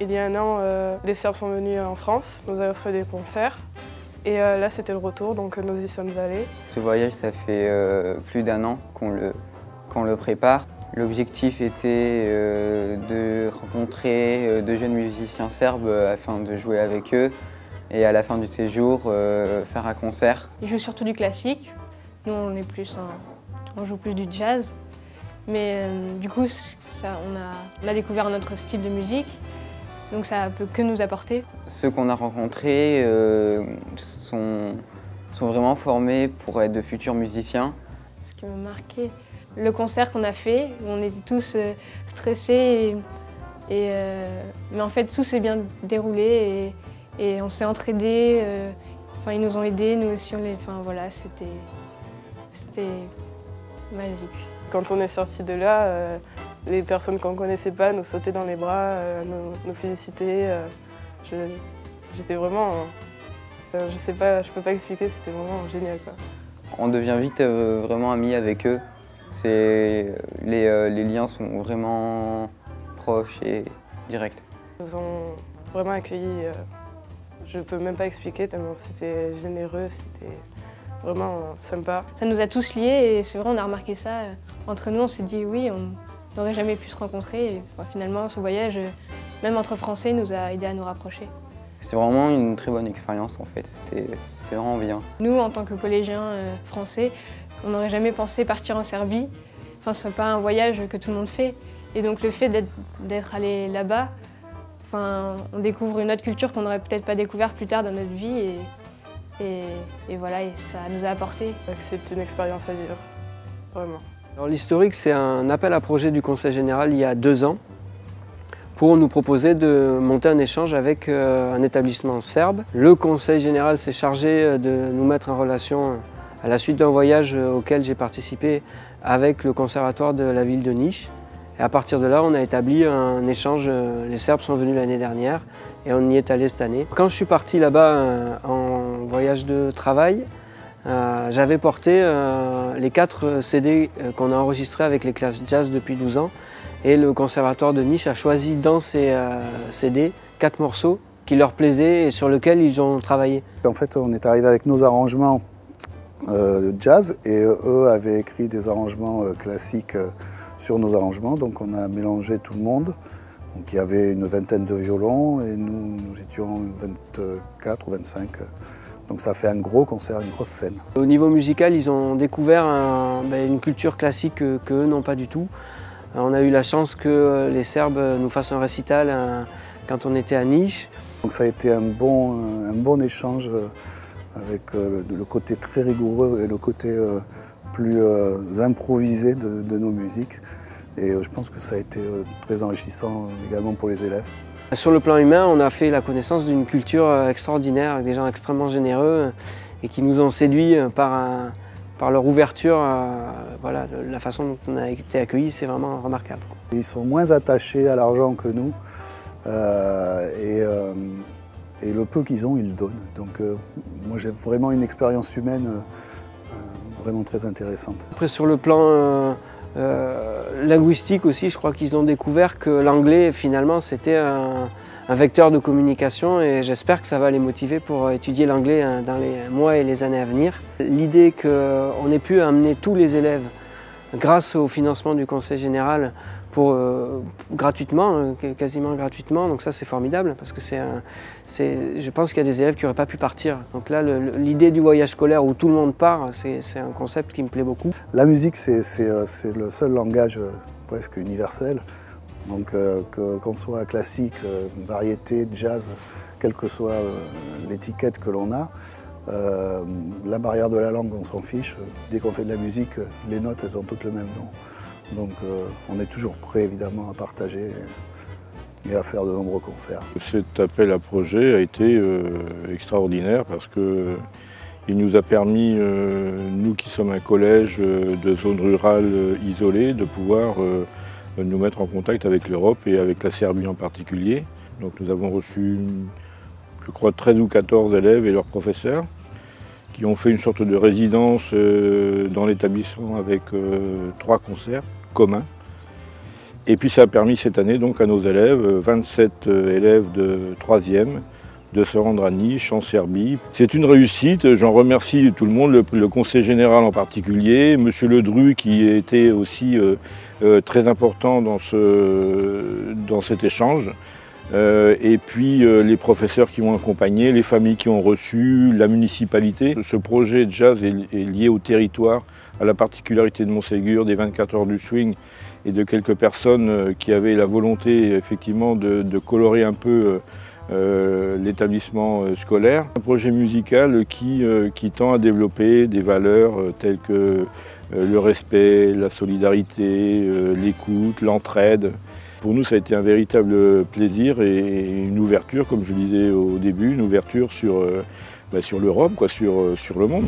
Il y a un an, les Serbes sont venus en France, nous avons fait des concerts. Et là, c'était le retour, donc nous y sommes allés. Ce voyage, ça fait plus d'un an qu'on le prépare. L'objectif était de rencontrer de jeunes musiciens serbes afin de jouer avec eux et à la fin du séjour, faire un concert. Ils jouent surtout du classique. Nous, on joue plus du jazz. Mais du coup, on a découvert un autre style de musique. Donc ça peut que nous apporter. Ceux qu'on a rencontrés sont vraiment formés pour être de futurs musiciens. Ce qui m'a marqué, le concert qu'on a fait, où on était tous stressés, mais en fait tout s'est bien déroulé et on s'est entraidés. Ils nous ont aidés, nous aussi voilà, c'était magique. Quand on est sorti de là, les personnes qu'on ne connaissait pas nous sautaient dans les bras, nous félicitaient. J'étais vraiment, je sais pas, je peux pas expliquer, c'était vraiment génial, quoi. On devient vite vraiment amis avec eux. Les liens sont vraiment proches et directs. Ils nous ont vraiment accueillis, je peux même pas expliquer tellement c'était généreux, c'était vraiment sympa. Ça nous a tous liés et c'est vrai, on a remarqué ça. Entre nous, on s'est dit oui, on n'aurait jamais pu se rencontrer. Et finalement, ce voyage, même entre Français, nous a aidés à nous rapprocher. C'est vraiment une très bonne expérience en fait, c'était vraiment bien. Nous, en tant que collégiens français, on n'aurait jamais pensé partir en Serbie. Ce n'est pas un voyage que tout le monde fait. Et donc le fait d'être allé là-bas, on découvre une autre culture qu'on n'aurait peut-être pas découvert plus tard dans notre vie. Et voilà, et ça nous a apporté. C'est une expérience à vivre, vraiment. L'historique, c'est un appel à projet du Conseil général il y a 2 ans pour nous proposer de monter un échange avec un établissement serbe. Le Conseil général s'est chargé de nous mettre en relation à la suite d'un voyage auquel j'ai participé avec le conservatoire de la ville de Niš. Et à partir de là, on a établi un échange. Les Serbes sont venus l'année dernière et on y est allé cette année. Quand je suis parti là-bas en voyage de travail, j'avais porté les 4 CD qu'on a enregistrés avec les classes jazz depuis 12 ans. Et le conservatoire de Niš a choisi dans ces CD 4 morceaux qui leur plaisaient et sur lesquels ils ont travaillé. En fait, on est arrivé avec nos arrangements jazz et eux avaient écrit des arrangements classiques sur nos arrangements. Donc on a mélangé tout le monde. Donc, il y avait une vingtaine de violons et nous étions 24 ou 25. Donc ça fait un gros concert, une grosse scène. Au niveau musical, ils ont découvert une culture classique qu'eux n'ont pas du tout. On a eu la chance que les Serbes nous fassent un récital quand on était à Niš. Donc ça a été un bon échange avec le côté très rigoureux et le côté plus improvisé de nos musiques. Et je pense que ça a été très enrichissant également pour les élèves. Sur le plan humain, on a fait la connaissance d'une culture extraordinaire, avec des gens extrêmement généreux et qui nous ont séduits par leur ouverture. Voilà, la façon dont on a été accueillis, c'est vraiment remarquable. Ils sont moins attachés à l'argent que nous et le peu qu'ils ont, ils le donnent. Donc moi j'ai vraiment une expérience humaine vraiment très intéressante. Après sur le plan linguistique aussi, je crois qu'ils ont découvert que l'anglais finalement c'était un vecteur de communication et j'espère que ça va les motiver pour étudier l'anglais dans les mois et les années à venir. L'idée qu'on ait pu amener tous les élèves grâce au financement du Conseil général gratuitement, quasiment gratuitement, donc ça c'est formidable parce que je pense qu'il y a des élèves qui n'auraient pas pu partir. Donc là l'idée du voyage scolaire où tout le monde part, c'est un concept qui me plaît beaucoup. La musique c'est le seul langage presque universel, donc qu'on soit classique, variété, jazz, quelle que soit l'étiquette que l'on a, la barrière de la langue on s'en fiche, dès qu'on fait de la musique, les notes elles ont toutes le même nom. Donc on est toujours prêt évidemment à partager et à faire de nombreux concerts. Cet appel à projet a été extraordinaire parce qu'il nous a permis, nous qui sommes un collège de zone rurale isolée, de pouvoir nous mettre en contact avec l'Europe et avec la Serbie en particulier. Donc nous avons reçu, je crois, 13 ou 14 élèves et leurs professeurs qui ont fait une sorte de résidence dans l'établissement avec 3 concerts communs. Et puis ça a permis cette année donc à nos élèves, 27 élèves de 3e, de se rendre à Niš, en Serbie. C'est une réussite, j'en remercie tout le monde, le conseil général en particulier, Monsieur Ledru qui était aussi très important dans cet échange, et puis les professeurs qui m'ont accompagné, les familles qui ont reçu, la municipalité. Ce projet jazz est lié au territoire, à la particularité de Montségur, des 24 heures du swing, et de quelques personnes qui avaient la volonté effectivement de colorer un peu l'établissement scolaire. Un projet musical qui tend à développer des valeurs telles que le respect, la solidarité, l'écoute, l'entraide. Pour nous, ça a été un véritable plaisir et une ouverture, comme je le disais au début, une ouverture sur l'Europe, sur le monde.